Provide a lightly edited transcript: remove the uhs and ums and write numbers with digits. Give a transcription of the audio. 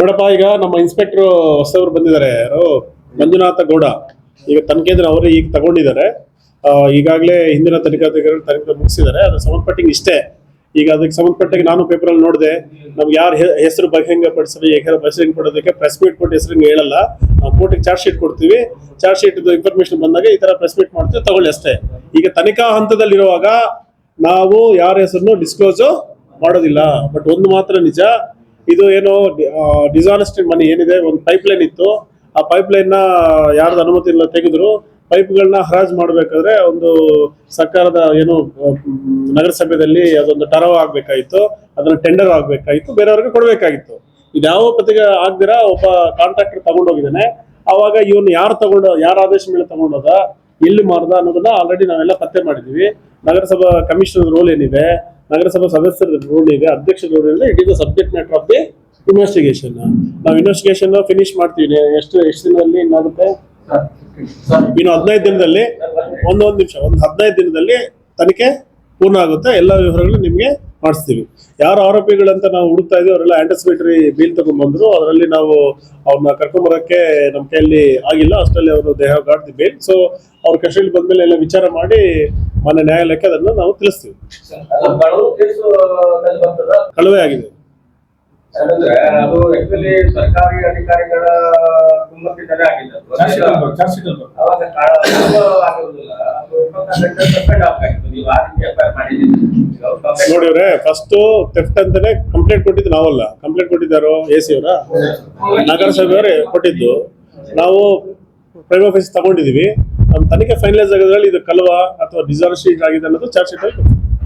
ನೋಡಪ್ಪ, ಈಗ ನಮ್ಮ ಇನ್ಸ್ಪೆಕ್ಟರ್ ಹೊಸವರು ಬಂದಿದ್ದಾರೆ, ಯಾರು ಮಂಜುನಾಥ ಗೌಡ. ಈಗ ತನಿಖೆಂದ್ರೆ ಅವರು ಈಗ ತಗೊಂಡಿದ್ದಾರೆ. ಈಗಾಗಲೇ ಹಿಂದಿನ ತನಿಖಾಧಿಕಾರಿಗಳು ತನಿಖೆ ಮುಗಿಸಿದ್ದಾರೆ. ಅದ್ರ ಸಂಬಂಧಪಟ್ಟಿಗೆ ಇಷ್ಟೇ. ಈಗ ಅದಕ್ಕೆ ಸಂಬಂಧಪಟ್ಟಾಗ ನಾನು ಪೇಪರಲ್ಲಿ ನೋಡಿದೆ, ನಮ್ಗೆ ಯಾರು ಹೆಸರು ಬಹಿರಂಗಪಡಿಸಲಿ, ಬಹಿರಂಗಪಡೋದಕ್ಕೆ ಪ್ರೆಸ್ ಮೀಟ್ ಕೊಟ್ಟು ಹೆಸರು ಹೇಳಲ್ಲ. ನಾವು ಕೋರ್ಟಿಗೆ ಚಾರ್ಜ್ ಶೀಟ್ ಕೊಡ್ತೀವಿ. ಚಾರ್ಜ್ ಶೀಟ್ ಇನ್ಫಾರ್ಮೇಶನ್ ಬಂದಾಗ ಈ ತರ ಪ್ರೆಸ್ ಮೀಟ್ ಮಾಡ್ತೀವಿ, ತಗೊಳ್ಳಿ ಅಷ್ಟೇ. ಈಗ ತನಿಖಾ ಹಂತದಲ್ಲಿರುವಾಗ ನಾವು ಯಾರ ಹೆಸರನ್ನು ಡಿಸ್ಕ್ಲೋಸ್ ಮಾಡೋದಿಲ್ಲ. ಬಟ್ ಒಂದು ಮಾತ್ರ ನಿಜ, ಇದು ಏನೋ ಡಿಸಾನೆಸ್ಟ್ ಮನಿ ಏನಿದೆ, ಒಂದು ಪೈಪ್ಲೈನ್ ಇತ್ತು. ಆ ಪೈಪ್ಲೈನ್ ನ ಯಾರ್ದು ಅನುಮತಿ ಇಲ್ಲ ತೆಗೆದ್ರು. ಪೈಪ್ಗಳನ್ನ ಹರಾಜು ಮಾಡಬೇಕಾದ್ರೆ ಒಂದು ಸರ್ಕಾರದ ಏನು ನಗರಸಭೆಯಲ್ಲಿ ಅದೊಂದು ಟರವ್ ಆಗ್ಬೇಕಾಗಿತ್ತು, ಅದನ್ನ ಟೆಂಡರ್ ಆಗ್ಬೇಕಾಗಿತ್ತು, ಬೇರೆಯವ್ರಿಗೆ ಕೊಡ್ಬೇಕಾಗಿತ್ತು. ಇದ್ಯಾವ ಪತ್ರಿಕೆ ಆಗ್ದಿರಾ ಒಬ್ಬ ಕಾಂಟ್ರಾಕ್ಟರ್ ತಗೊಂಡೋಗಿದ್ದಾನೆ. ಅವಾಗ ಇವನು ಯಾರ ಆದೇಶ ಮೇಲೆ ತಗೊಂಡೋದ, ಎಲ್ಲಿ ಮಾರ್ದ ಅನ್ನೋದನ್ನ ಆಲ್ರೆಡಿ ನಾವೆಲ್ಲ ಪತ್ತೆ ಮಾಡಿದೀವಿ. ನಗರಸಭಾ ಕಮಿಷನರ್ ರೋಲ್ ಏನಿದೆ, ನಗರಸಭಾ ಸದಸ್ಯರ ರೋಲ್ ಇದೆ, ಅಧ್ಯಕ್ಷರ ರೋಲ್ ಇದೆ. It is the subject matter of the investigation. ನಾವು ಇನ್ವೆಸ್ಟಿಗೇಷನ್ ಫಿನಿಶ್ ಮಾಡ್ತೀವಿ. ಎಷ್ಟು ದಿನದಲ್ಲಿ ಇನ್ನಾಗುತ್ತೆ? ಇನ್ನು 15 ದಿನದಲ್ಲಿ, ಒಂದು ನಿಮಿಷ, ಒಂದು 15 ದಿನದಲ್ಲಿ ತನಿಖೆ ಪೂರ್ಣ ಆಗುತ್ತೆ. ಎಲ್ಲ ವಿವರಗಳು ನಿಮ್ಗೆ ಮಾಡಿಸ್ತೀವಿ. ಯಾರು ಆರೋಪಿಗಳಂತ ನಾವು ಹುಡುಕ್ತಾ ಇದೀವಿ ಅವರೆಲ್ಲ ಆಂಟಿಸಿಪೇಟರಿ ಬೀಲ್ ತಗೊಂಡ್ಬಂದ್ರು. ಅದರಲ್ಲಿ ನಾವು ಅವ್ರನ್ನ ಕರ್ಕೊಂಬರಕ್ಕೆ ನಮ್ಮ ಕೈಯಲ್ಲಿ ಆಗಿಲ್ಲ. ಅಷ್ಟರಲ್ಲಿ ಅವರು they have got the bail. So ಅವ್ರ ಕಸ್ಟಡಿಯಲ್ಲಿ ಬಂದ್ಮೇಲೆ ಎಲ್ಲ ವಿಚಾರ ಮಾಡಿ ಮಾನ್ಯ ನ್ಯಾಯಾಲಯಕ್ಕೆ ಅದನ್ನು ನಾವು ತಿಳಿಸ್ತೀವಿ. ಕಳುವೆ ಆಗಿದೆ. ಅದು ಆಕ್ಚುಲಿ ಸರ್ಕಾರಿ ಅಧಿಕಾರಿಗಳ ಕುಮ್ಮಕ್ಕಿನಲ್ಲಿ ಆಗಿದೆ. ನೋಡಿವ್ರೆ, ಫಸ್ಟ್ ಥೆಫ್ಟ್ ಅಂತಾನೆ ಕಂಪ್ಲೇಂಟ್ ಕೊಟ್ಟಿದ್ದು ನಾವಲ್ಲ. ಕಂಪ್ಲೇಂಟ್ ಕೊಟ್ಟಿದ್ದಾರೋ AC ಅವರ, ನಗರಸಭೆಯವರೇ ಕೊಟ್ಟಿದ್ದು. ನಾವು ಪ್ರೈಮ್ ಆಫೀಸ್ ತಗೊಂಡಿದೀವಿ. ನಮ್ಮ ತನಿಖೆ ಫೈನಲೈಸ್ ಆಗೋದ್ರಲ್ಲಿ ಇದು ಕಲ್ವಾ ಅಥವಾ ಡಿಸಾಸ್ಟರ್ ಆಗಿದೆ ಅನ್ನೋದು ಚಾರ್ಜ್ ಶೀಟ್ ಆಗಿ